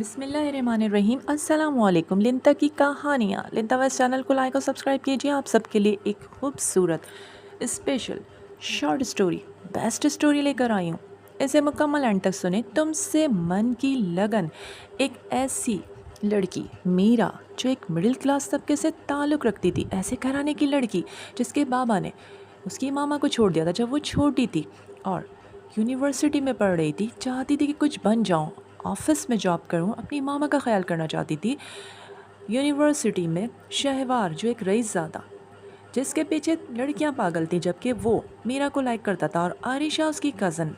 बिस्मिल्लाहिर्रहमानिर्रहीम। अस्सलामुअलैकुम। लिंता की कहानियाँ। लिंता वेस्ट चैनल को लाइक और सब्सक्राइब कीजिए। आप सबके लिए एक खूबसूरत special short story, best story लेकर आई हूँ। इसे मुकम्मल एंड तक सुने। तुमसे मन की लगन। एक ऐसी लड़की मीरा जो एक मिडिल क्लास तबके से ताल्लुक़ रखती थी, ऐसे घराने की लड़की जिसके बाबा ने उसकी मामा को छोड़ दिया था जब वो छोटी थी और यूनिवर्सिटी में पढ़ रही थी। चाहती थी कि कुछ बन जाऊँ, ऑफिस में जॉब करूँ, अपनी मामा का ख्याल करना चाहती थी। यूनिवर्सिटी में शहवार जो एक रईसज़ादा जिसके पीछे लड़कियां पागल थी, जबकि वो मीरा को लाइक करता था, और आरिशा उसकी कज़न,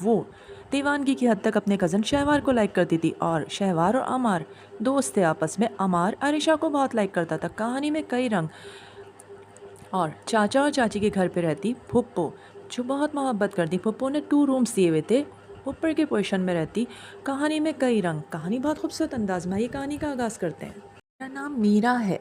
वो दीवानगी की हद तक अपने कज़न शहवार को लाइक करती थी। और शहवार और अमार दोस्त थे आपस में। अमार आरिशा को बहुत लाइक करता था। कहानी में कई रंग। और चाचा और चाची के घर पे रहती फुप्पो जो बहुत मोहब्बत करती। फुप्पो ने 2 रूम्स दिए हुए थे, ऊपर के पोर्शन में रहती। कहानी में कई रंग। कहानी बहुत खूबसूरत अंदाज में। ये कहानी का आगाज़ करते हैं। मेरा नाम मीरा है।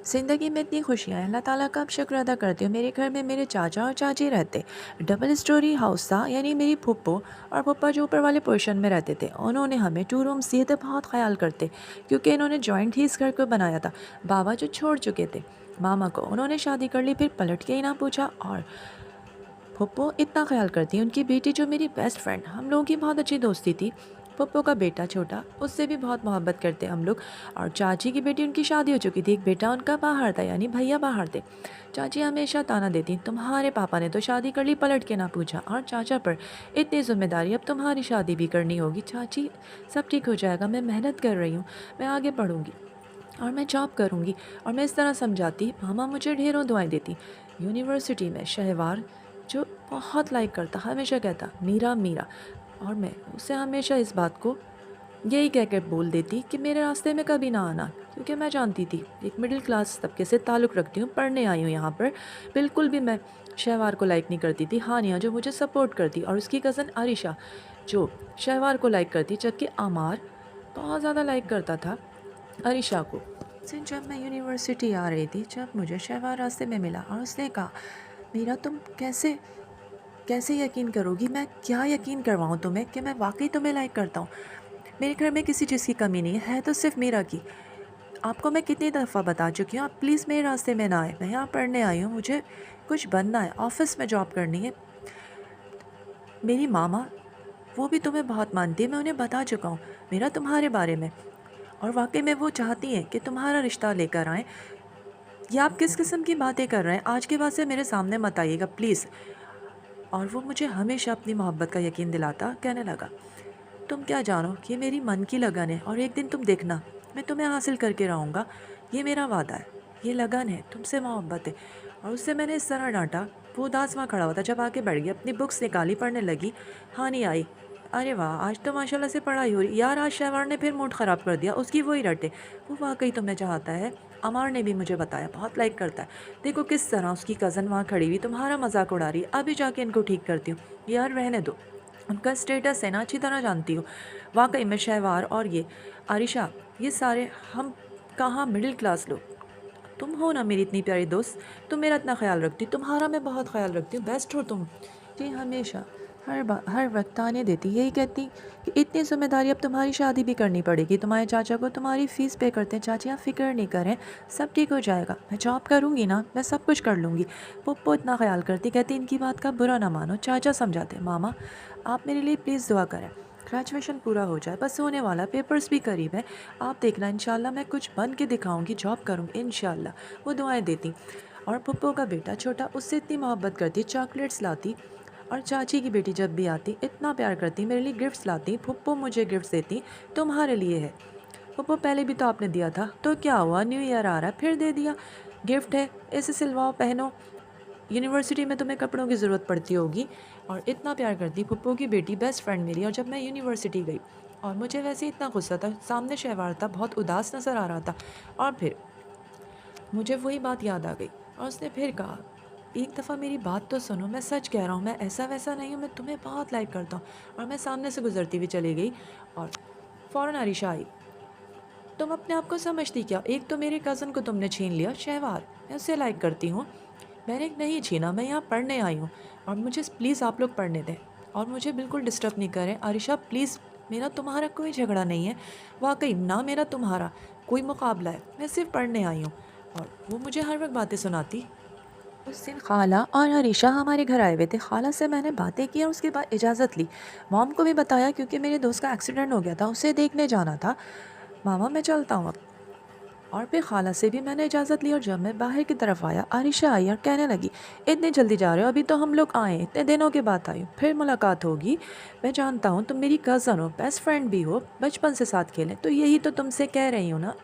ज़िंदगी में इतनी खुशियाँ हैं, अल्लाह ताला का अब शुक्र अदा करती हूँ। मेरे घर में मेरे चाचा और चाची रहते। डबल स्टोरी हाउस था, यानी मेरी फुप्पो और पप्पा जो ऊपर वाले पोर्शन में रहते थे, उन्होंने हमें 2 रूम्स दिए थे। बहुत ख्याल करते क्योंकि इन्होंने जॉइंट ही इस घर को बनाया था। बाबा जो छोड़ चुके थे मामा को, उन्होंने शादी कर ली, फिर पलट के ही ना पूछा। और पप्पो इतना ख्याल करती हैं। उनकी बेटी जो मेरी बेस्ट फ्रेंड, हम लोगों की बहुत अच्छी दोस्ती थी। पप्पो का बेटा छोटा, उससे भी बहुत मोहब्बत करते हम लोग। और चाची की बेटी, उनकी शादी हो चुकी थी, एक बेटा उनका बाहर था, यानी भैया बाहर थे। चाची हमेशा ताना देती, तुम्हारे पापा ने तो शादी कर ली, पलट के ना पूछा, और चाचा पर इतनी जिम्मेदारी, अब तुम्हारी शादी भी करनी होगी। चाची सब ठीक हो जाएगा, मैं मेहनत कर रही हूँ, मैं आगे पढ़ूँगी और मैं जॉब करूँगी। और मैं इस तरह समझाती, मामा मुझे ढेरों दुआएं देती। यूनिवर्सिटी में शहवार जो बहुत लाइक करता, हमेशा कहता मीरा मीरा, और मैं उसे हमेशा इस बात को यही कह कर बोल देती कि मेरे रास्ते में कभी ना आना, क्योंकि मैं जानती थी एक मिडिल क्लास तबके से ताल्लुक़ रखती हूँ, पढ़ने आई हूँ यहाँ पर। बिल्कुल भी मैं शहवार को लाइक नहीं करती थी। हानिया जो मुझे सपोर्ट करती, और उसकी कज़न आरिशा जो शहवार को लाइक करती, जबकि अमार बहुत ज़्यादा लाइक करता था अरीशा को। सिंह जब मैं यूनिवर्सिटी आ रही थी, जब मुझे शहवार रास्ते में मिला और उसने कहा, मीरा तुम कैसे कैसे यकीन करोगी, मैं क्या यकीन करवाऊँ तुम्हें कि मैं वाकई तुम्हें लाइक करता हूँ। मेरे घर में किसी चीज़ की कमी नहीं है तो सिर्फ मीरा की। आपको मैं कितनी दफ़ा बता चुकी हूँ, आप प्लीज़ मेरे रास्ते में ना आए। मैं यहाँ पढ़ने आई हूँ, मुझे कुछ बनना है, ऑफिस में जॉब करनी है। मेरी मामा, वो भी तुम्हें बहुत मानती है, मैं उन्हें बता चुका हूँ मेरा तुम्हारे बारे में, और वाकई में वो चाहती हैं कि तुम्हारा रिश्ता लेकर आएँ। ये आप किस किस्म की बातें कर रहे हैं? आज के बाद से मेरे सामने मत आइएगा प्लीज़। और वो मुझे हमेशा अपनी मोहब्बत का यकीन दिलाता, कहने लगा, तुम क्या जानो कि ये मेरी मन की लगन है, और एक दिन तुम देखना मैं तुम्हें हासिल करके रहूँगा। ये मेरा वादा है, ये लगन है, तुमसे मोहब्बत है। और उससे मैंने इस तरह डांटा, वो उदास वहाँ खड़ा हुआ था। जब आके बैठ गया, अपनी बुक्स निकाली, पढ़ने लगी। हानि आई, अरे वाह, आज तो माशाल्लाह से पढ़ाई हो रही। यार आज शहवार ने फिर मूड ख़राब कर दिया, उसकी वही रटे। वो वाकई तुम्हें चाहता है, अमार ने भी मुझे बताया, बहुत लाइक करता है। देखो किस तरह उसकी कज़न वहाँ खड़ी हुई तुम्हारा मजाक उड़ा रही है। अभी जाके इनको ठीक करती हूँ। यार रहने दो, उनका स्टेटस है ना, अच्छी तरह जानती हूँ। वाकई में शहवार और ये आरिशा, ये सारे हम कहाँ मिडिल क्लास लोग। तुम हो ना मेरी इतनी प्यारी दोस्त, तुम मेरा इतना ख्याल रखती, तुम्हारा मैं बहुत ख्याल रखती हूँ, बेस्ट हो तुम। जी हमेशा हर वक्त ताने देती, यही कहती कि इतनी जिम्मेदारी, अब तुम्हारी शादी भी करनी पड़ेगी, तुम्हारे चाचा को तुम्हारी फ़ीस पे करते हैं। चाची आप फ़िक्र नहीं करें, सब ठीक हो जाएगा, मैं जॉब करूँगी ना, मैं सब कुछ कर लूँगी। पप्पो इतना ख्याल करती, कहती इनकी बात का बुरा ना मानो। चाचा समझाते, मामा आप मेरे लिए प्लीज़ दुआ करें, ग्रेजुएशन पूरा हो जाए, बस होने वाला, पेपर्स भी करीब है, आप देखना इंशाल्लाह मैं कुछ बन के दिखाऊंगी, जॉब करूँगी इंशाल्लाह। वो दुआएं देती। और पप्पो का बेटा छोटा उससे इतनी मोहब्बत करती, चॉकलेट्स लाती। और चाची की बेटी जब भी आती इतना प्यार करती, मेरे लिए गिफ्ट्स लाती। पप्पो मुझे गिफ्ट्स देती, तुम्हारे लिए है पप्पो, पहले भी तो आपने दिया था, तो क्या हुआ, न्यू ईयर आ रहा है फिर दे दिया, गिफ्ट है, इसे सिलवाओ पहनो, यूनिवर्सिटी में तुम्हें कपड़ों की ज़रूरत पड़ती होगी। और इतना प्यार करती पप्पो की बेटी, बेस्ट फ्रेंड मेरी। और जब मैं यूनिवर्सिटी गई, और मुझे वैसे ही इतना गुस्सा था, सामने शहवार था, बहुत उदास नज़र आ रहा था, और फिर मुझे वही बात याद आ गई, और उसने फिर कहा, एक दफ़ा मेरी बात तो सुनो, मैं सच कह रहा हूँ, मैं ऐसा वैसा नहीं हूँ, मैं तुम्हें बहुत लाइक करता हूँ। और मैं सामने से गुजरती हुई चली गई, और फ़ौरन आरिशा आई, तुम अपने आप को समझती क्या, एक तो मेरे कज़न को तुमने छीन लिया, शहवार, मैं उससे लाइक करती हूँ। मैंने नहीं छीना, मैं यहाँ पढ़ने आई हूँ, और मुझे प्लीज़ आप लोग पढ़ने दें, और मुझे बिल्कुल डिस्टर्ब नहीं करें। आरिशा प्लीज़ मेरा तुम्हारा कोई झगड़ा नहीं है, वाकई ना मेरा तुम्हारा कोई मुकाबला है, मैं सिर्फ पढ़ने आई हूँ। और वो मुझे हर वक्त बातें सुनाती। उस दिन खाला और अरीशा हमारे घर आए हुए थे। खाला से मैंने बातें की और उसके बाद इजाज़त ली। मॉम को भी बताया क्योंकि मेरे दोस्त का एक्सीडेंट हो गया था, उसे देखने जाना था। मामा मैं चलता हूँ अब। और फिर खाला से भी मैंने इजाज़त ली और जब मैं बाहर की तरफ आया, आरिशा आई और कहने लगी, इतनी जल्दी जा रहे हो? अभी तो हम लोग आए, इतने दिनों के बाद आई हूँ, फिर मुलाकात होगी। मैं जानता हूँ तुम मेरी कज़न हो, बेस्ट फ्रेंड भी हो, बचपन से साथ खेलें, तो यही तो तुमसे कह रही हूँ ना।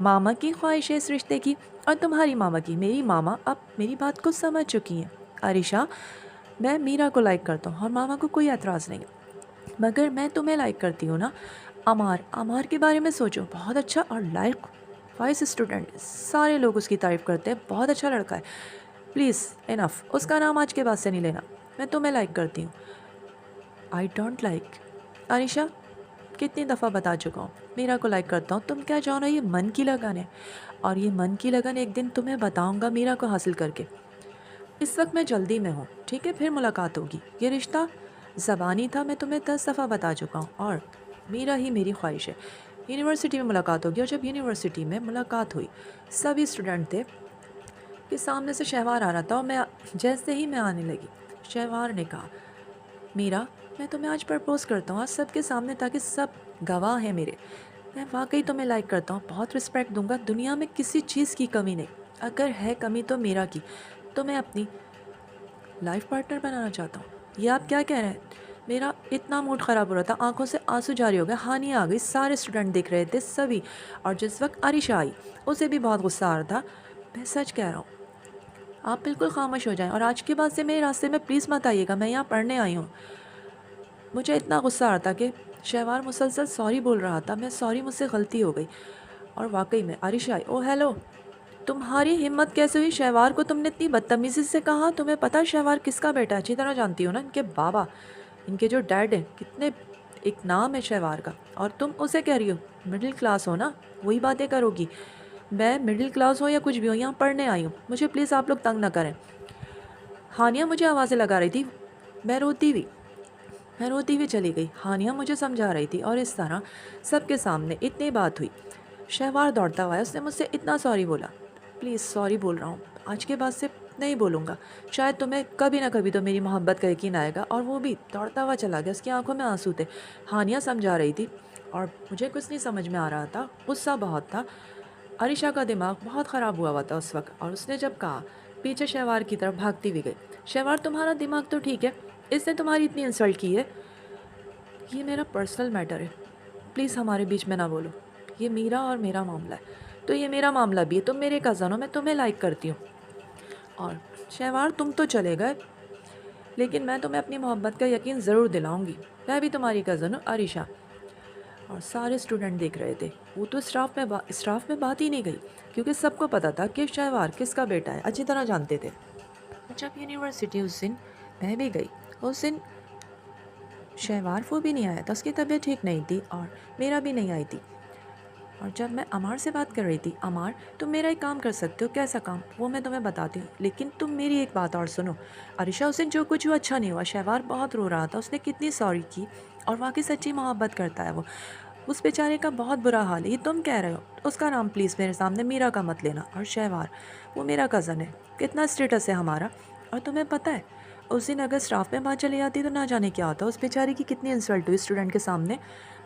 मामा की ख्वाहिश है इस रिश्ते की और तुम्हारी मामा की। मेरी मामा अब मेरी बात को समझ चुकी हैं। आरिशा, मैं मीरा को लाइक करता हूँ और मामा को कोई एतराज़ नहीं, मगर मैं तुम्हें लाइक करती हूँ ना। अमार, अमार के बारे में सोचो, बहुत अच्छा और लाइक वाइस स्टूडेंट, सारे लोग उसकी तारीफ़ करते हैं, बहुत अच्छा लड़का है। प्लीज़ इनफ, उसका नाम आज के बाद से नहीं लेना। मैं तुम्हें लाइक करती हूँ। I don't like. अनिशा, कितनी दफ़ा बता चुका हूँ, मीरा को लाइक करता हूँ। तुम क्या जानो, ये मन की लगन है और ये मन की लगन एक दिन तुम्हें बताऊँगा मीरा को हासिल करके। इस वक्त मैं जल्दी में हूँ, ठीक है, फिर मुलाकात होगी। ये रिश्ता ज़बानी था, मैं तुम्हें 10 दफ़ा बता चुका हूँ और मीरा ही मेरी ख्वाहिश है। यूनिवर्सिटी में मुलाकात होगी। और जब यूनिवर्सिटी में मुलाकात हुई, सभी स्टूडेंट थे कि सामने से शहवार आ रहा था और मैं जैसे ही मैं आने लगी, शहवार ने कहा, मीरा मैं तुम्हें आज प्रपोज़ करता हूँ, आज सबके सामने, ताकि सब गवाह हैं मेरे। मैं वाकई तुम्हें लाइक करता हूँ, बहुत रिस्पेक्ट दूंगा, दुनिया में किसी चीज़ की कमी नहीं, अगर है कमी तो मीरा की। तो मैं अपनी लाइफ पार्टनर बनाना चाहता हूँ। ये आप क्या कह रहे हैं? मेरा इतना मूड ख़राब हो रहा था, आंखों से आंसू जारी हो गए, हानिया आ गई, सारे स्टूडेंट देख रहे थे सभी। और जिस वक्त आरिशा आई, उसे भी बहुत गुस्सा आ रहा था। मैं सच कह रहा हूँ, आप बिल्कुल खामोश हो जाएं और आज के बाद से मेरे रास्ते में प्लीज़ मत आइएगा, मैं यहाँ पढ़ने आई हूँ। मुझे इतना गुस्सा आ रहा था कि शहवार मुसलसल सॉरी बोल रहा था। मैं सॉरी, मुझसे गलती हो गई। और वाकई में आरिशा आई। ओ हेलो, तुम्हारी हिम्मत कैसे हुई? शहवार को तुमने इतनी बदतमीज़ी से कहा? तुम्हें पता है शहवार किसका बेटा है? अच्छी तरह जानती हो ना, इनके बाबा, इनके जो डैड हैं, कितने एक नाम है शहवार का। और तुम उसे कह रही हो? मिडिल क्लास हो ना, वही बातें करोगी। मैं मिडिल क्लास हो या कुछ भी हो, यहाँ पढ़ने आई हूँ, मुझे प्लीज़ आप लोग तंग ना करें। हानिया मुझे आवाज़ें लगा रही थी, मैं रोती हुई मैं रोती हुई चली गई। हानिया मुझे समझा रही थी और इस तरह सबके सामने इतनी बात हुई। शहवार दौड़ता हुआ आया, उसने मुझसे इतना सॉरी बोला। प्लीज़ सॉरी बोल रहा हूँ, आज के बाद से नहीं बोलूँगा। शायद तुम्हें कभी ना कभी तो मेरी मोहब्बत का यकीन आएगा। और वो भी दौड़ता हुआ चला गया, उसकी आंखों में आंसू थे। हानिया समझा रही थी और मुझे कुछ नहीं समझ में आ रहा था, गुस्सा बहुत था। अरिशा का दिमाग बहुत ख़राब हुआ था उस वक्त, और उसने जब कहा, पीछे शहवार की तरफ भागती भी गई। शहवार, तुम्हारा दिमाग तो ठीक है, इसने तुम्हारी इतनी इंसल्ट की है। ये मेरा पर्सनल मैटर है, प्लीज़ हमारे बीच में ना बोलो। ये मीरा और मेरा मामला है, तो ये मेरा मामला भी है। तुम मेरे कज़न हो, मैं तुम्हें लाइक करती हूँ। और शहवार, तुम तो चले गए, लेकिन मैं तुम्हें अपनी मोहब्बत का यकीन ज़रूर दिलाऊंगी। मैं भी तुम्हारी कज़न हूँ, अरीशा। और सारे स्टूडेंट देख रहे थे। वो तो स्टाफ में बात ही नहीं गई, क्योंकि सबको पता था कि शहवार किसका बेटा है, अच्छी तरह जानते थे। जब यूनिवर्सिटी उस दिन मैं भी गई, उस दिन शहवार वो भी नहीं आया था, उसकी तबीयत ठीक नहीं थी और मेरा भी नहीं आई थी। और जब मैं अमार से बात कर रही थी, अमार तुम मेरा एक काम कर सकते हो। कैसा काम? वो मैं तुम्हें बताती हूँ, लेकिन तुम मेरी एक बात और सुनो। अरिशा, उस दिन जो कुछ हुआ अच्छा नहीं हुआ। शहवार बहुत रो रहा था, उसने कितनी सॉरी की और वाकई सच्ची मोहब्बत करता है वो। उस बेचारे का बहुत बुरा हाल है, ये तुम कह रहे हो। उसका नाम प्लीज़ मेरे सामने मीरा का मत लेना। और शहवार, वो मेरा कज़न है, कितना स्टेटस है हमारा। और तुम्हें पता है, उस दिन अगर स्टाफ में बात चली जाती तो ना जाने क्या होता। उस बेचारे की कितनी इंसल्ट हुई स्टूडेंट के सामने।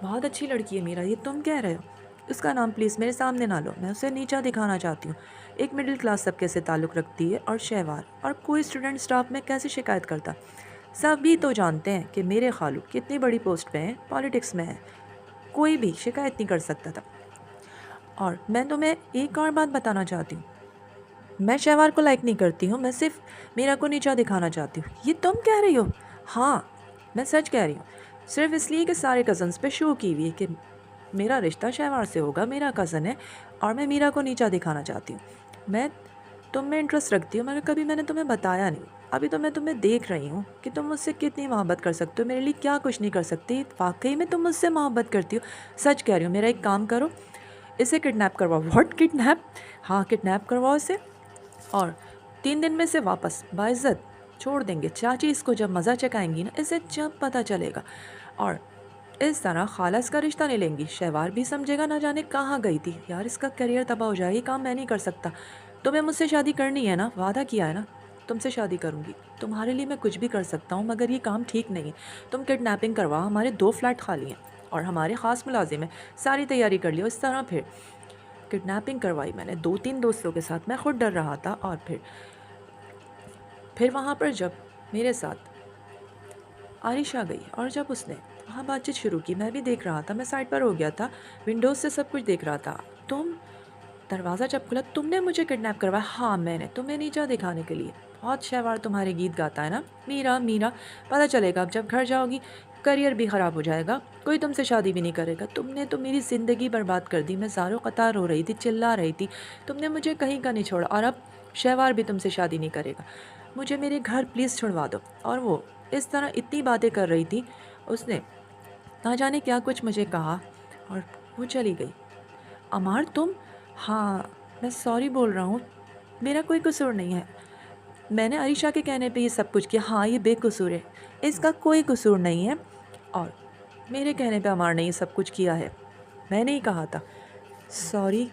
बहुत अच्छी लड़की है मीरा, ये तुम कह रहे हो। उसका नाम प्लीज़ मेरे सामने ना लो, मैं उसे नीचा दिखाना चाहती हूँ। एक मिडिल क्लास सबके से ताल्लुक़ रखती है और शहवार, और कोई स्टूडेंट स्टाफ में कैसे शिकायत करता। सभी तो जानते हैं कि मेरे खालू कितनी बड़ी पोस्ट पे हैं, पॉलिटिक्स में है, कोई भी शिकायत नहीं कर सकता था। और मैं तुम्हें एक और बात बताना चाहती हूँ, मैं शहवार को लाइक नहीं करती हूँ, मैं सिर्फ मीरा को नीचा दिखाना चाहती हूँ। ये तुम कह रही हो? हाँ, मैं सच कह रही हूँ, सिर्फ इसलिए कि सारे कज़न्स पे शो की हुई है कि मेरा रिश्ता शहवार से होगा, मेरा कज़न है और मैं मीरा को नीचा दिखाना चाहती हूँ। मैं तुम में इंटरेस्ट रखती हूँ, मगर कभी मैंने तुम्हें बताया नहीं। अभी तो मैं तुम्हें देख रही हूँ कि तुम मुझसे कितनी मोहब्बत कर सकते हो, मेरे लिए क्या कुछ नहीं कर सकती। वाकई में तुम मुझसे मोहब्बत करती हो, सच कह रही हो। मेरा एक काम करो, इसे किडनैप करवाओ। What, kidnap? हाँ, किडनैप करवाओ इसे और 3 दिन में से वापस बाइज्जत छोड़ देंगे। चाची इसको जब मज़ा चखाएंगी ना, इसे जब पता चलेगा। और इस तरह खालस का रिश्ता नहीं लेंगी। शहवार भी समझेगा ना जाने कहाँ गई थी। यार इसका करियर तबाह हो जाएगा, ये काम मैं नहीं कर सकता। तुम्हें मुझसे शादी करनी है ना, वादा किया है ना, तुमसे शादी करूँगी। तुम्हारे लिए मैं कुछ भी कर सकता हूँ, मगर ये काम ठीक नहीं है। तुम किडनैपिंग करवा, हमारे 2 फ्लैट खाली हैं और हमारे ख़ास मुलाजिम हैं। सारी तैयारी कर लियो। इस तरह फिर किडनैपिंग करवाई मैंने 2-3 दोस्तों के साथ। मैं खुद डर रहा था। और फिर वहाँ पर जब मेरे साथ आरिशा गई और जब उसने वहाँ बातचीत शुरू की, मैं भी देख रहा था। मैं साइड पर हो गया था, विंडोज़ से सब कुछ देख रहा था। तुम दरवाज़ा जब खुला, तुमने मुझे किडनैप करवाया। हाँ मैंने तुम्हें नीचा दिखाने के लिए। बहुत शहवार तुम्हारे गीत गाता है ना, मीरा मीरा। पता चलेगा अब जब घर जाओगी, करियर भी ख़राब हो जाएगा, कोई तुमसे शादी भी नहीं करेगा। तुमने तो मेरी ज़िंदगी बर्बाद कर दी। मैं ज़ारो कतार रो रही थी, चिल्ला रही थी। तुमने मुझे कहीं का नहीं छोड़ा और अब शहवार भी तुमसे शादी नहीं करेगा। मुझे मेरे घर प्लीज़ छुड़वा दो। और वो इस तरह इतनी बातें कर रही थी। उसने ना जाने क्या कुछ मुझे कहा और वो चली गई। अमार तुम? हाँ मैं सॉरी बोल रहा हूँ, मेरा कोई कसूर नहीं है। मैंने अरीशा के कहने पे ये सब कुछ किया। हाँ ये बेकसूर है, इसका कोई कसूर नहीं है। और मेरे कहने पे अमार ने ये सब कुछ किया है, मैंने ही कहा था। सॉरी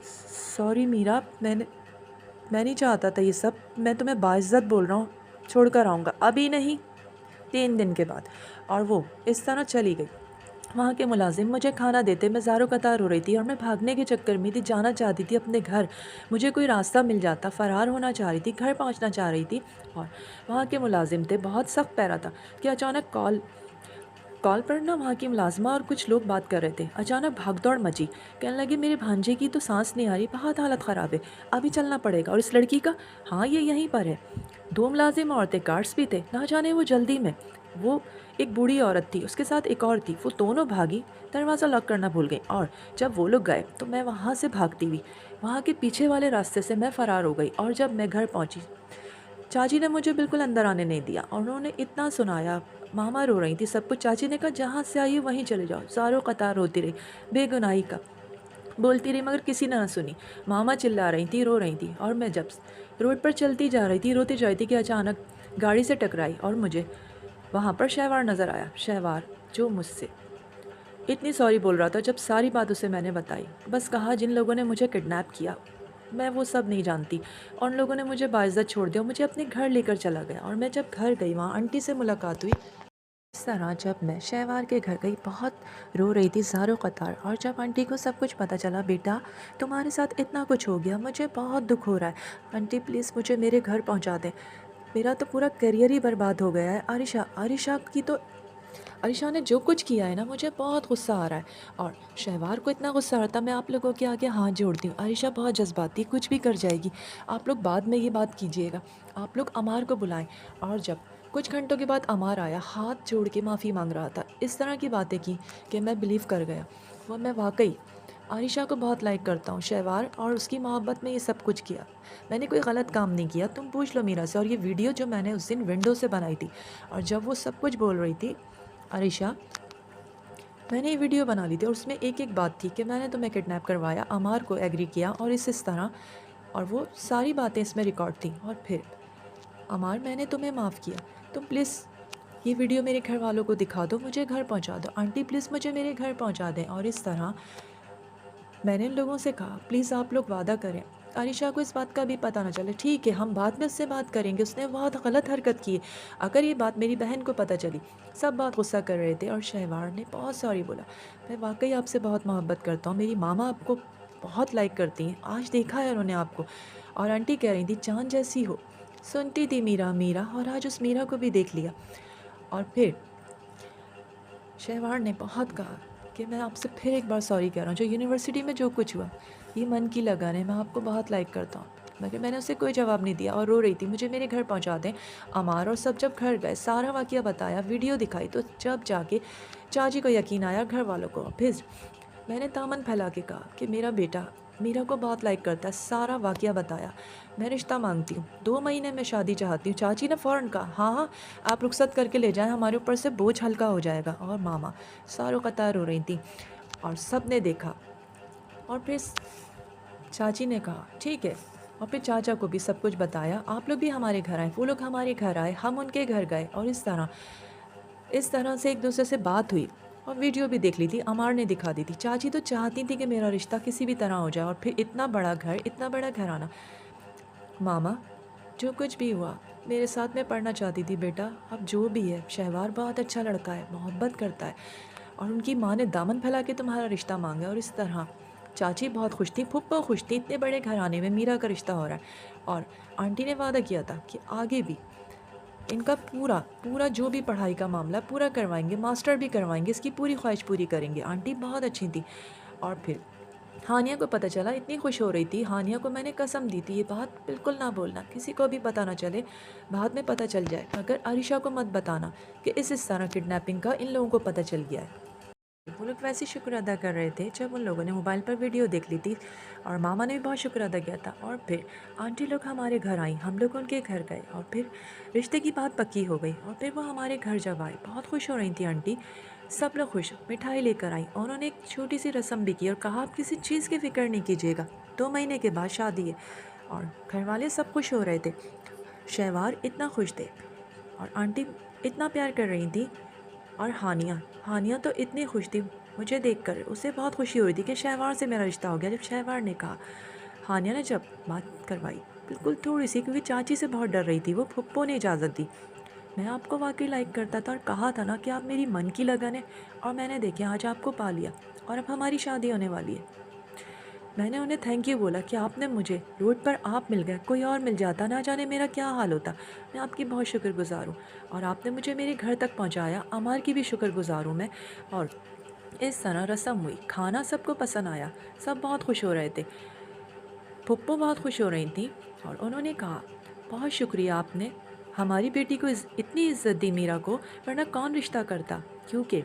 सॉरी मीरा, मैं नहीं चाहता था ये सब। मैं तुम्हें बाइज्जत बोल रहा हूँ, छोड़ कर आऊँगा। अभी नहीं, 3 दिन के बाद। और वो इस तरह चली गई। वहाँ के मुलाजिम मुझे खाना देते, मैं ज़ारो कतार हो रही थी और मैं भागने के चक्कर में थी, जाना चाहती थी अपने घर। मुझे कोई रास्ता मिल जाता, फ़रार होना चाह रही थी, घर पहुँचना चाह रही थी। और वहाँ के मुलाजिम थे, बहुत सख्त पैरा था कि अचानक कॉल कॉल पर ना वहाँ की मुलाजमा और कुछ लोग बात कर रहे थे। अचानक भागदौड़ मची। कहने लगे मेरे भांजे की तो सांस नहीं आ रही, बहुत हालत ख़राब है, अभी चलना पड़ेगा। और इस लड़की का? हाँ ये यहीं पर है। 2 मुलाजिम औरतें गार्ड्स भी थे, ना जाने वो जल्दी में। वो एक बूढ़ी औरत थी, उसके साथ एक और थी। वो दोनों भागी, दरवाज़ा लॉक करना भूल गई। और जब वो लोग गए तो मैं वहाँ से भागती हुई वहाँ के पीछे वाले रास्ते से मैं फ़रार हो गई। और जब मैं घर पहुँची, चाची ने मुझे बिल्कुल अंदर आने नहीं दिया और उन्होंने इतना सुनाया। मामा रो रही थी, सब कुछ। चाची ने कहा जहाँ से आई हो वहीं चले जाओ। ज़ारो कतार रोती रही, बेगुनाही का बोलती रही, मगर किसी ने ना सुनी। मामा चिल्ला रही थी, रो रही थी। और मैं जब रोड पर चलती जा रही थी, रोती जा रही थी कि अचानक गाड़ी से टकराई और मुझे वहाँ पर शहवार नज़र आया। शहवार जो मुझसे इतनी सॉरी बोल रहा था। जब सारी बात उसे मैंने बताई, बस कहा जिन लोगों ने मुझे किडनैप किया मैं वो सब नहीं जानती, और उन लोगों ने मुझे बाइज्जत छोड़ दिया, मुझे अपने घर लेकर चला गया। और मैं जब घर गई, वहाँ आंटी से मुलाकात हुई। इस तरह जब मैं शहवार के घर गई, बहुत रो रही थी ज़ारो कतार। और जब आंटी को सब कुछ पता चला, बेटा तुम्हारे साथ इतना कुछ हो गया, मुझे बहुत दुख हो रहा है, आंटी प्लीज़ मुझे मेरे घर पहुंचा दें, मेरा तो पूरा करियर ही बर्बाद हो गया है। आरिशा आरिशा की तो अरीशा ने जो कुछ किया है ना, मुझे बहुत गुस्सा आ रहा है। और शहवार को इतना गुस्सा आ रहा था। मैं आप लोगों के आगे हाथ जोड़ती हूँ, अरीशा बहुत जज्बाती, कुछ भी कर जाएगी। आप लोग बाद में ये बात कीजिएगा, आप लोग अमार को बुलाएं। और जब कुछ घंटों के बाद अमार आया, हाथ जोड़ के माफ़ी मांग रहा था, इस तरह की बातें की कि मैं बिलीव कर गया। वो मैं वाकई आरिशा को बहुत लाइक करता हूँ। शहवार और उसकी मोहब्बत में ये सब कुछ किया। मैंने कोई गलत काम नहीं किया, तुम पूछ लो मीरा से। और ये वीडियो जो मैंने उस दिन विंडो से बनाई थी, और जब वो सब कुछ बोल रही थी अरीशा, मैंने ये वीडियो बना ली थी और उसमें एक एक बात थी कि मैंने तुम्हें किडनैप करवाया, अमार को एग्री किया और इस तरह। और वो सारी बातें इसमें रिकॉर्ड थी। और फिर अमार मैंने तुम्हें माफ़ किया, तुम प्लीज़ ये वीडियो मेरे घर वालों को दिखा दो, मुझे घर पहुंचा दो, आंटी प्लीज़ मुझे मेरे घर पहुंचा दें। और इस तरह मैंने इन लोगों से कहा प्लीज़ आप लोग वादा करें आरिशा को इस बात का भी पता ना चले। ठीक है हम बाद में उससे बात करेंगे, उसने बहुत गलत हरकत की है। अगर ये बात मेरी बहन को पता चली। सब बहुत गुस्सा कर रहे थे और शहवार ने बहुत सॉरी बोला। मैं वाकई आपसे बहुत मोहब्बत करता हूँ, मेरी मामा आपको बहुत लाइक करती हैं, आज देखा है उन्होंने आपको। और आंटी कह रही थी चाँद जैसी हो। सुनती थी मीरा मीरा, और आज उस मीरा को भी देख लिया। और फिर शहवार ने बहुत कहा कि मैं आपसे फिर एक बार सॉरी कह रहा हूँ, जो यूनिवर्सिटी में जो कुछ हुआ ये मन की लगन है, मैं आपको बहुत लाइक करता हूँ। मगर मैंने उसे कोई जवाब नहीं दिया और रो रही थी, मुझे मेरे घर पहुँचा दें। अमार और सब जब घर गए, सारा वाक़या बताया, वीडियो दिखाई, तो जब जाके चाची को यकीन आया, घर वालों को। फिर मैंने दामन फैला के कहा कि मेरा बेटा मीरा को बहुत लाइक करता है, सारा वाक़या बताया। मैं रिश्ता मांगती हूँ, 2 महीने में शादी चाहती हूँ। चाची ने फ़ौरन कहा हाँ हाँ आप रुखसत करके ले जाएं, हमारे ऊपर से बोझ हल्का हो जाएगा। और मामा सारों कतार हो रही थी और सब ने देखा। और फिर चाची ने कहा ठीक है। और फिर चाचा को भी सब कुछ बताया, आप लोग भी हमारे घर आए, वो लोग हमारे घर आए, हम उनके घर गए। और इस तरह से एक दूसरे से बात हुई। और वीडियो भी देख ली थी, अमार ने दिखा दी थी। चाची तो चाहती थी कि मेरा रिश्ता किसी भी तरह हो जाए, और फिर इतना बड़ा घर, इतना बड़ा घराना। मामा, जो कुछ भी हुआ, मेरे साथ में पढ़ना चाहती थी बेटा। अब जो भी है, शहवार बहुत अच्छा लड़का है, मोहब्बत करता है, और उनकी माँ ने दामन फैला के तुम्हारा रिश्ता मांगा। और इस तरह चाची बहुत खुश थी, फुप्पो खुश थी, इतने बड़े घराने में मीरा का रिश्ता हो रहा है। और आंटी ने वादा किया था कि आगे भी इनका पूरा पूरा जो भी पढ़ाई का मामला पूरा करवाएंगे, मास्टर भी करवाएंगे, इसकी पूरी ख्वाहिश पूरी करेंगे। आंटी बहुत अच्छी थी। और फिर हानिया को पता चला, इतनी खुश हो रही थी। हानिया को मैंने कसम दी थी, ये बात बिल्कुल ना बोलना, किसी को भी पता ना चले, बाद में पता चल जाए, मगर अरिशा को मत बताना कि इस तरह किडनैपिंग का इन लोगों को पता चल गया है। वो लोग वैसे शुक्र अदा कर रहे थे जब उन लोगों ने मोबाइल पर वीडियो देख ली थी, और मामा ने भी बहुत शुक्र अदा किया था। और फिर आंटी लोग हमारे घर आई, हम लोग उनके घर गए, और फिर रिश्ते की बात पक्की हो गई। और फिर वो हमारे घर जब आए, बहुत खुश हो रही थी आंटी, सब लोग खुश, मिठाई लेकर आई। और उन्होंने एक छोटी सी रस्म भी की और कहा, आप किसी चीज़ की फ़िक्र नहीं कीजिएगा, 2 महीने के बाद शादी है। और घर वाले सब खुश हो रहे थे, शहवार इतना खुश थे, और आंटी इतना प्यार कर रही थी। और हानिया हानिया तो इतनी खुश थी मुझे देखकर, उसे बहुत खुशी हो रही थी कि शहवार से मेरा रिश्ता हो गया। जब शहवार ने कहा, हानिया ने जब बात करवाई, बिल्कुल थोड़ी सी, क्योंकि चाची से बहुत डर रही थी, वो फुप्पो ने इजाज़त दी। मैं आपको वाकई लाइक करता था और कहा था ना कि आप मेरी मन की लगन है, और मैंने देखे आज आपको पा लिया, और अब हमारी शादी होने वाली है। मैंने उन्हें थैंक यू बोला कि आपने मुझे, रोड पर आप मिल गए, कोई और मिल जाता ना जाने मेरा क्या हाल होता। मैं आपकी बहुत शुक्रगुजार हूँ, और आपने मुझे मेरे घर तक पहुँचाया, अमार की भी शुक्रगुजार हूँ मैं। और इस तरह रस्म हुई, खाना सबको पसंद आया, सब बहुत खुश हो रहे थे, फुप्पो बहुत खुश हो रही थी। और उन्होंने कहा, बहुत शुक्रिया, आपने हमारी बेटी को इतनी इज्जत दी मीरा को, वरना कौन रिश्ता करता, क्योंकि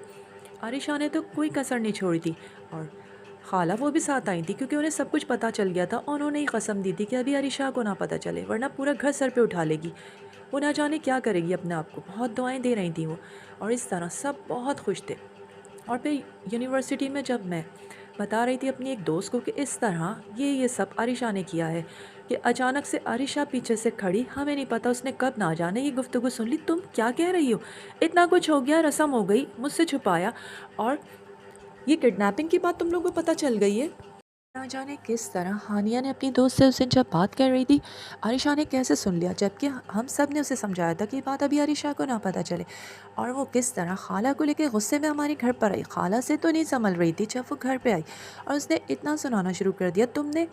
आरिशा ने तो कोई कसर नहीं छोड़ी थी। और खाला वो भी साथ आई थी, क्योंकि उन्हें सब कुछ पता चल गया था। उन्होंने ही कसम दी थी कि अभी आरिशा को ना पता चले, वरना पूरा घर सर पे उठा लेगी, वो ना जाने क्या करेगी अपने आप को। बहुत दुआएं दे रही थी वो, और इस तरह सब बहुत खुश थे। और फिर यूनिवर्सिटी में जब मैं बता रही थी अपनी एक दोस्त को कि इस तरह ये सब आरिशा ने किया है, कि अचानक से आरिशा पीछे से खड़ी, हमें नहीं पता उसने कब ना जाने ये गुफ्तगू सुन ली। तुम क्या कह रही हो, इतना कुछ हो गया, रस्म हो गई, मुझसे छुपाया, और ये किडनैपिंग की बात तुम लोगों को पता चल गई है। ना जाने किस तरह हानिया ने अपनी दोस्त से उसे जब बात कर रही थी, आरिशा ने कैसे सुन लिया, जबकि हम सब ने उसे समझाया था कि ये बात अभी आरिशा को ना पता चले। और वो किस तरह खाला को लेके गुस्से में हमारे घर पर आई, खाला से तो नहीं संभल रही थी जब वो घर पे आई, और उसने इतना सुनाना शुरू कर दिया, तुमने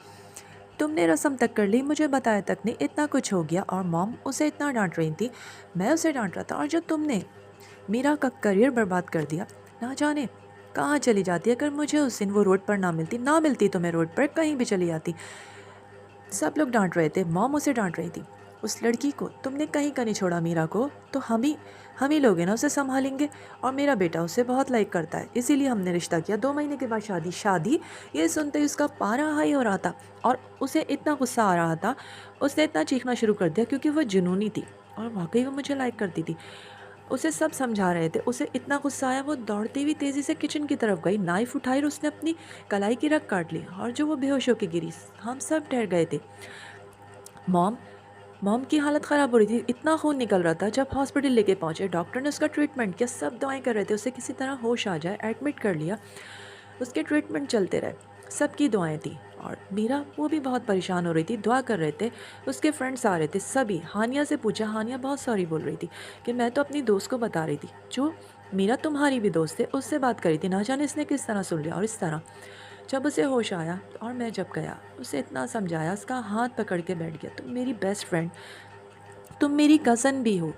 तुमने रस्म तक कर ली, मुझे बताया तक नहीं, इतना कुछ हो गया। और मॉम उसे इतना डांट रही थी, मैं उसे डांट रहा था, और जो तुमने मीरा का करियर बर्बाद कर दिया, ना जाने कहाँ चली जाती। अगर मुझे उस दिन वो रोड पर ना मिलती तो मैं रोड पर कहीं भी चली जाती। सब लोग डांट रहे थे, मॉम उसे डांट रही थी, उस लड़की को तुमने कहीं का नहीं छोड़ा, मीरा को तो हम ही लोग हैं ना उसे संभालेंगे, और मेरा बेटा उसे बहुत लाइक करता है, इसीलिए हमने रिश्ता किया। 2 महीने के बाद शादी ये सुनते ही उसका पारा हाई हो रहा था, और उसे इतना गुस्सा आ रहा था, उसने इतना चीखना शुरू कर दिया, क्योंकि वो जुनूनी थी, और वाकई वो मुझे लाइक करती थी। उसे सब समझा रहे थे, उसे इतना गुस्सा आया, वो दौड़ती हुई तेज़ी से किचन की तरफ गई, नाइफ उठाई और उसने अपनी कलाई की रग काट ली, और जो वो बेहोश होकर गिरी, हम सब डर गए थे। मॉम मॉम की हालत ख़राब हो रही थी, इतना खून निकल रहा था। जब हॉस्पिटल लेके पहुंचे, डॉक्टर ने उसका ट्रीटमेंट किया, सब दवाएं कर रहे थे, उसे किसी तरह होश आ जाए, एडमिट कर लिया, उसके ट्रीटमेंट चलते रहे, सबकी दुआएं थी। और मीरा वो भी बहुत परेशान हो रही थी, दुआ कर रहे थे, उसके फ्रेंड्स आ रहे थे सभी। हानिया से पूछा, हानिया बहुत सॉरी बोल रही थी कि मैं तो अपनी दोस्त को बता रही थी, जो मीरा तुम्हारी भी दोस्त है, उससे बात करी थी, ना जाने इसने किस तरह सुन लिया। और इस तरह जब उसे होश आया, और मैं जब गया, उसे इतना समझाया, उसका हाथ पकड़ के बैठ गया, तुम मेरी बेस्ट फ्रेंड, तुम मेरी कज़न भी हो,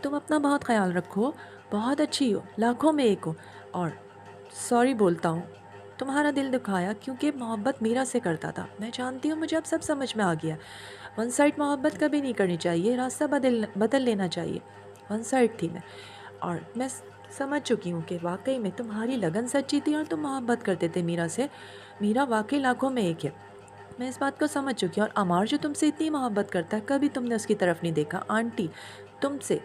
तुम अपना बहुत ख्याल रखो, बहुत अच्छी हो, लाखों में एक हो, और सॉरी बोलता हूँ, तुम्हारा दिल दुखाया, क्योंकि मोहब्बत मीरा से करता था। मैं जानती हूँ, मुझे अब सब समझ में आ गया, वन साइड मोहब्बत कभी नहीं करनी चाहिए, रास्ता बदल लेना चाहिए। वन साइड थी मैं, और मैं समझ चुकी हूँ कि वाकई में तुम्हारी लगन सच्ची थी, और तुम मोहब्बत करते थे मीरा से, मीरा वाकई लाखों में एक है। मैं इस बात को समझ चुकी हूँ, और अमार जो तुमसे इतनी मोहब्बत करता है, कभी तुमने उसकी तरफ नहीं देखा। आंटी तुमसे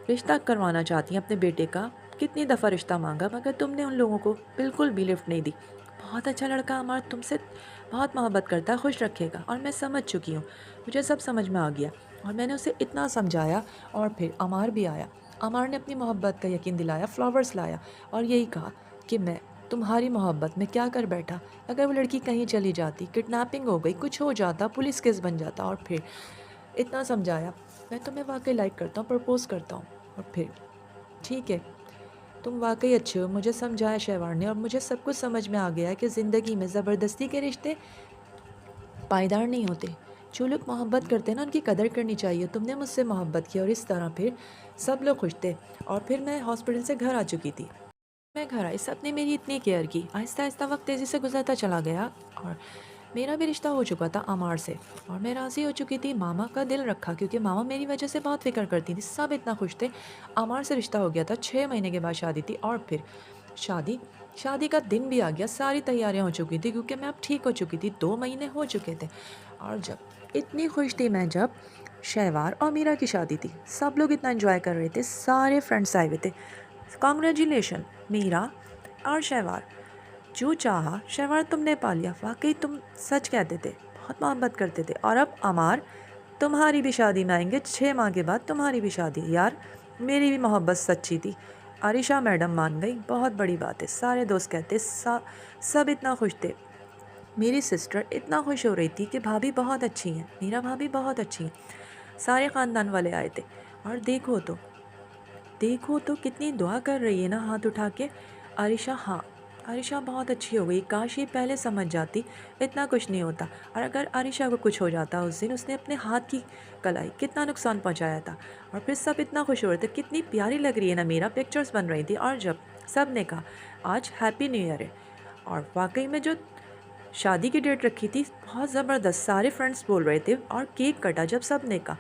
रिश्ता करवाना चाहती हैं अपने बेटे का, कितनी दफ़ा रिश्ता मांगा, मगर तुमने उन लोगों को बिल्कुल भी लिफ्ट नहीं दी। बहुत अच्छा लड़का अमार, तुमसे बहुत मोहब्बत करता है, खुश रखेगा। और मैं समझ चुकी हूँ, मुझे सब समझ में आ गया, और मैंने उसे इतना समझाया। और फिर अमार भी आया, अमार ने अपनी मोहब्बत का यकीन दिलाया, फ्लावर्स लाया और यही कहा कि मैं तुम्हारी मोहब्बत में क्या कर बैठा। अगर वो लड़की कहीं चली जाती, किडनैपिंग हो गई, कुछ हो जाता, पुलिस केस बन जाता। और फिर इतना समझाया, मैं तुम्हें वाकई लाइक करता हूँ, प्रपोज़ करता हूँ। और फिर ठीक है, तुम वाकई अच्छे हो, मुझे समझाया शहवार ने। और मुझे सब कुछ समझ में आ गया कि ज़िंदगी में ज़बरदस्ती के रिश्ते पायदार नहीं होते। जो लोग मोहब्बत करते हैं ना, उनकी कदर करनी चाहिए। तुमने मुझसे मोहब्बत की और इस तरह फिर सब लोग खुश थे। और फिर मैं हॉस्पिटल से घर आ चुकी थी। मैं घर आई, सबने मेरी इतनी केयर की। आहिस्ता आहिस्ता वक्त तेज़ी से गुजरता चला गया और मेरा भी रिश्ता हो चुका था अमार से। और मैं राज़ी हो चुकी थी, मामा का दिल रखा क्योंकि मामा मेरी वजह से बहुत फ़िक्र करती थी। सब इतना खुश थे। अमार से रिश्ता हो गया था, 6 महीने के बाद शादी थी। और फिर शादी शादी का दिन भी आ गया। सारी तैयारियां हो चुकी थी क्योंकि मैं अब ठीक हो चुकी थी, 2 महीने हो चुके थे। और जब इतनी खुश थी मैं, जब शहवार और मीरा की शादी थी, सब लोग इतना एंजॉय कर रहे थे, सारे फ्रेंड्स आए हुए थे। कॉन्ग्रेचुलेशन मीरा और शहवार, जो चाहा शहवार तुमने पा लिया। वाकई तुम सच कहते थे, बहुत मोहब्बत करते थे। और अब अमार, तुम्हारी भी शादी में आएंगे, 6 माह के बाद तुम्हारी भी शादी। यार मेरी भी मोहब्बत सच्ची थी। आरिशा मैडम मान गई, बहुत बड़ी बात है। सारे दोस्त कहते, सब इतना खुश थे। मेरी सिस्टर इतना खुश हो रही थी कि भाभी बहुत अच्छी हैं, मीरा भाभी बहुत अच्छी हैं। सारे ख़ानदान वाले आए थे। और देखो तो कितनी दुआ कर रही है ना, हाथ उठा के। आरिशा, हाँ आरिशा बहुत अच्छी हो गई। काश ये पहले समझ जाती, इतना कुछ नहीं होता। और अगर आरिशा को कुछ हो जाता उस दिन, उसने अपने हाथ की कलाई कितना नुकसान पहुंचाया था। और फिर सब इतना खुश हो रहे थे, कितनी प्यारी लग रही है ना मेरा, पिक्चर्स बन रही थी। और जब सब ने कहा आज हैप्पी न्यू ईयर है, और वाकई में जो शादी की डेट रखी थी बहुत ज़बरदस्त, सारे फ्रेंड्स बोल रहे थे। और केक कटा जब सब ने कहा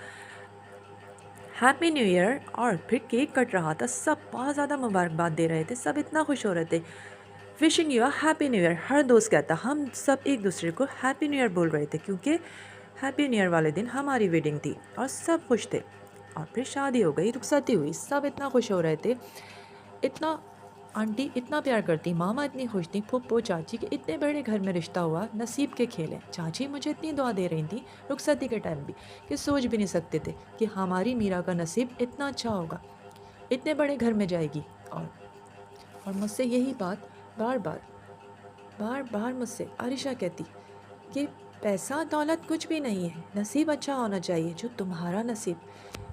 हैप्पी न्यू ईयर, और फिर केक कट रहा था, सब बहुत ज़्यादा मुबारकबाद दे रहे थे, सब इतना खुश हो रहे थे। Wishing you a happy new year, हर दोस्त कहता। हम सब एक दूसरे को हैप्पी न्यू ईयर बोल रहे थे क्योंकि हैप्पी न्यू ईयर वाले दिन हमारी वेडिंग थी और सब खुश थे। और फिर शादी हो गई, रुखसती हुई, सब इतना खुश हो रहे थे। इतना आंटी इतना प्यार करती, मामा इतनी खुश थी, फूफो चाची के इतने बड़े घर में रिश्ता हुआ, नसीब के खेल हैं। चाची मुझे इतनी दुआ दे रही थी रुखसती के टाइम भी, कि सोच भी नहीं सकते थे कि हमारी मीरा का नसीब इतना अच्छा होगा, इतने बड़े घर में जाएगी। और मुझसे यही बात बार बार मुझसे आरिशा कहती कि पैसा दौलत कुछ भी नहीं है, नसीब अच्छा होना चाहिए, जो तुम्हारा नसीब।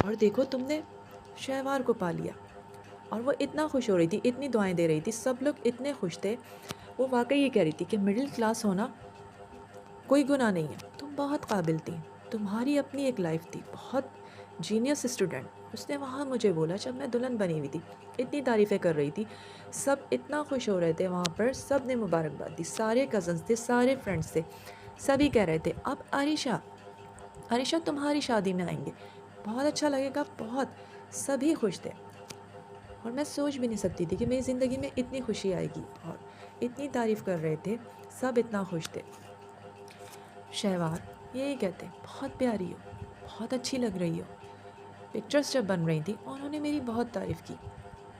और देखो तुमने शहवार को पा लिया। और वो इतना खुश हो रही थी, इतनी दुआएं दे रही थी, सब लोग इतने खुश थे। वो वाकई ये कह रही थी कि मिडिल क्लास होना कोई गुनाह नहीं है, तुम बहुत काबिल थी, तुम्हारी अपनी एक लाइफ थी, बहुत जीनियस स्टूडेंट। उसने वहाँ मुझे बोला जब मैं दुल्हन बनी हुई थी, इतनी तारीफ़ें कर रही थी। सब इतना खुश हो रहे थे वहाँ पर, सब ने मुबारकबाद दी, सारे कज़न्स थे, सारे फ्रेंड्स थे, सभी कह रहे थे अब आरिशा, आरिशा तुम्हारी शादी में आएंगे, बहुत अच्छा लगेगा, बहुत। सभी खुश थे। और मैं सोच भी नहीं सकती थी कि मेरी ज़िंदगी में इतनी खुशी आएगी। और इतनी तारीफ़ कर रहे थे, सब इतना खुश थे। शहवार यही कहते, बहुत प्यारी हो, बहुत अच्छी लग रही हो। पिक्चर्स जब बन रही थी, उन्होंने मेरी बहुत तारीफ़ की।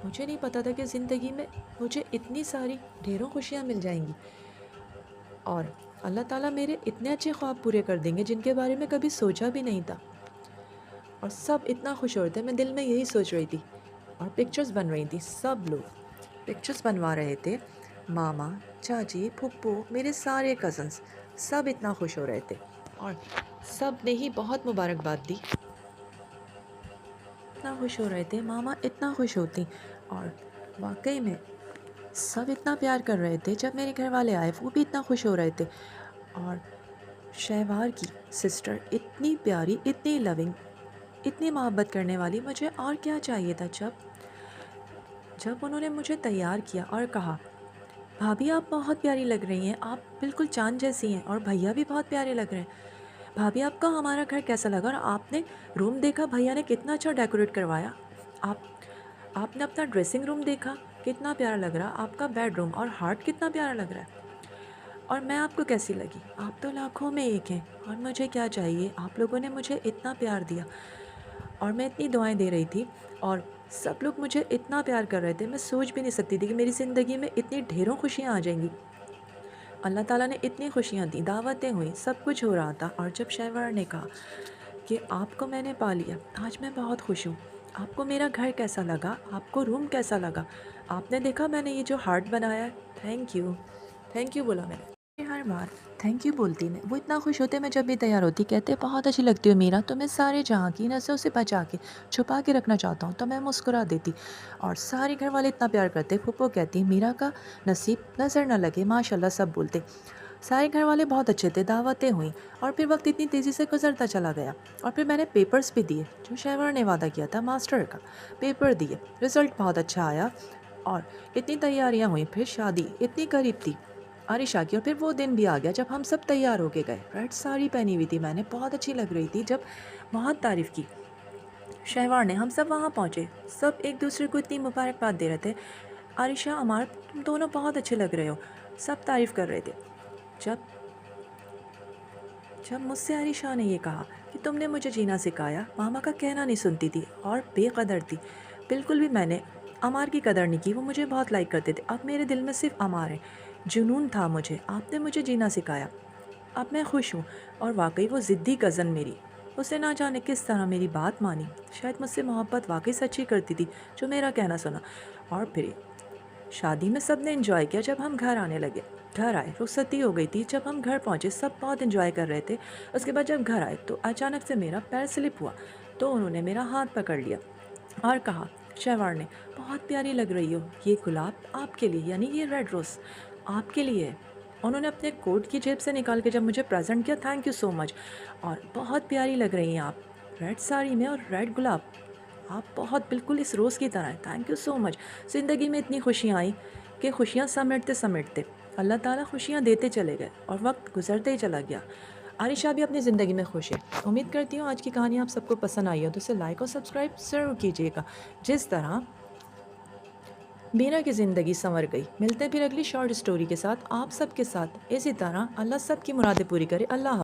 मुझे नहीं पता था कि ज़िंदगी में मुझे इतनी सारी ढेरों खुशियाँ मिल जाएंगी, और अल्लाह ताला मेरे इतने अच्छे ख्वाब पूरे कर देंगे जिनके बारे में कभी सोचा भी नहीं था। और सब इतना खुश हो रहे थे, मैं दिल में यही सोच रही थी। और पिक्चर्स बन रही थी, सब लोग पिक्चर्स बनवा रहे थे, मामा, चाची, फुप्पो, मेरे सारे कज़न्स, सब इतना खुश हो रहे थे। और सब ने ही बहुत मुबारकबाद दी, इतना खुश हो रहे थे, मामा इतना खुश होती। और वाकई में सब इतना प्यार कर रहे थे। जब मेरे घर वाले आए, वो भी इतना खुश हो रहे थे। और शहवार की सिस्टर इतनी प्यारी, इतनी लविंग, इतनी मोहब्बत करने वाली, मुझे और क्या चाहिए था। जब जब उन्होंने मुझे तैयार किया और कहा भाभी आप बहुत प्यारी लग रही हैं, आप बिल्कुल चाँद जैसी हैं, और भैया भी बहुत प्यारे लग रहे हैं। भाभी आपको हमारा घर कैसा लगा, और आपने रूम देखा, भैया ने कितना अच्छा डेकोरेट करवाया। आप आपने अपना ड्रेसिंग रूम देखा, कितना प्यारा लग रहा, आपका बेडरूम और हार्ट कितना प्यारा लग रहा है। और मैं आपको कैसी लगी, आप तो लाखों में एक हैं, और मुझे क्या चाहिए, आप लोगों ने मुझे इतना प्यार दिया। और मैं इतनी दुआएं दे रही थी, और सब लोग मुझे इतना प्यार कर रहे थे, मैं सोच भी नहीं सकती थी कि मेरी ज़िंदगी में इतनी ढेरों खुशियाँ आ जाएंगी। अल्लाह ताला ने इतनी खुशियाँ दी, दावतें हुई, सब कुछ हो रहा था। और जब शहवार ने कहा कि आपको मैंने पा लिया, आज मैं बहुत खुश हूँ, आपको मेरा घर कैसा लगा? आपको रूम कैसा लगा? आपने देखा मैंने ये जो हार्ट बनाया है? थैंक यू बोला मैंने। हर बार थैंक यू बोलती मैं, वो इतना खुश होते मैं जब भी तैयार होती, कहते बहुत अच्छी लगती हो मीरा, तो मैं सारे जहाँ की नज़रों से बचा के छुपा के रखना चाहता हूँ, तो मैं मुस्कुरा देती। और सारे घर वाले इतना प्यार करते, फूफो कहती मीरा का नसीब नज़र न लगे, माशाल्लाह सब बोलते। सारे घर वाले बहुत अच्छे थे, दावतें हुई और फिर वक्त इतनी तेज़ी से गुजरता चला गया। और फिर मैंने पेपर्स भी दिए, जो शहवर ने वादा किया था मास्टर का। पेपर दिए, रिज़ल्ट बहुत अच्छा आया और इतनी तैयारियां हुई, फिर शादी इतनी करीब थी आरिशा की। और फिर वो दिन भी आ गया जब हम सब तैयार होके गए। रेड साड़ी पहनी हुई थी मैंने, बहुत अच्छी लग रही थी। जब बहुत तारीफ़ की शहवार ने, हम सब वहाँ पहुँचे, सब एक दूसरे को इतनी मुबारकबाद दे रहे थे। आरिशा, अमार, तुम दोनों बहुत अच्छे लग रहे हो, सब तारीफ़ कर रहे थे। जब जब मुझसे आरिशा ने ये कहा कि तुमने मुझे जीना सिखाया, मामा का कहना नहीं सुनती थी और बेकदर थी, बिल्कुल भी मैंने अमार की कदर नहीं की। वो मुझे बहुत लाइक करते थे, अब मेरे दिल में सिर्फ अमार है। जुनून था मुझे, आपने मुझे जीना सिखाया, अब मैं खुश हूँ। और वाकई वो ज़िद्दी कज़न मेरी, उसे ना जाने किस तरह मेरी बात मानी, शायद मुझसे मोहब्बत वाकई सच्ची करती थी जो मेरा कहना सुना। और फिर शादी में सब ने इन्जॉय किया। जब हम घर आने लगे, घर आए, रुखसती हो गई थी। जब हम घर पहुँचे सब बहुत इन्जॉय कर रहे थे। उसके बाद जब घर आए तो अचानक से मेरा पैर स्लिप हुआ, तो उन्होंने मेरा हाथ पकड़ लिया और कहा, शहवार ने, बहुत प्यारी लग रही हो, ये गुलाब आपके लिए, यानी ये रेड रोज़ आपके लिए है। उन्होंने अपने कोट की जेब से निकाल के जब मुझे प्रेजेंट किया, थैंक यू सो मच, और बहुत प्यारी लग रही हैं आप रेड साड़ी में और रेड गुलाब, आप बहुत बिल्कुल इस रोज़ की तरह हैं, थैंक यू सो मच। ज़िंदगी में इतनी खुशियाँ आई कि खुशियाँ समेटते समेटते अल्लाह ताला खुशियाँ देते चले गए और वक्त गुजरते ही चला गया। आरिशा भी अपनी ज़िंदगी में खुश है। उम्मीद करती हूँ आज की कहानी आप सबको पसंद आई हो, तो इसे लाइक और सब्सक्राइब ज़रूर कीजिएगा। जिस तरह मीरा की ज़िंदगी संवर गई। मिलते हैं फिर अगली शॉर्ट स्टोरी के साथ, आप सबके साथ इसी तरह। अल्लाह सबकी मुरादें पूरी करे। अल्लाह।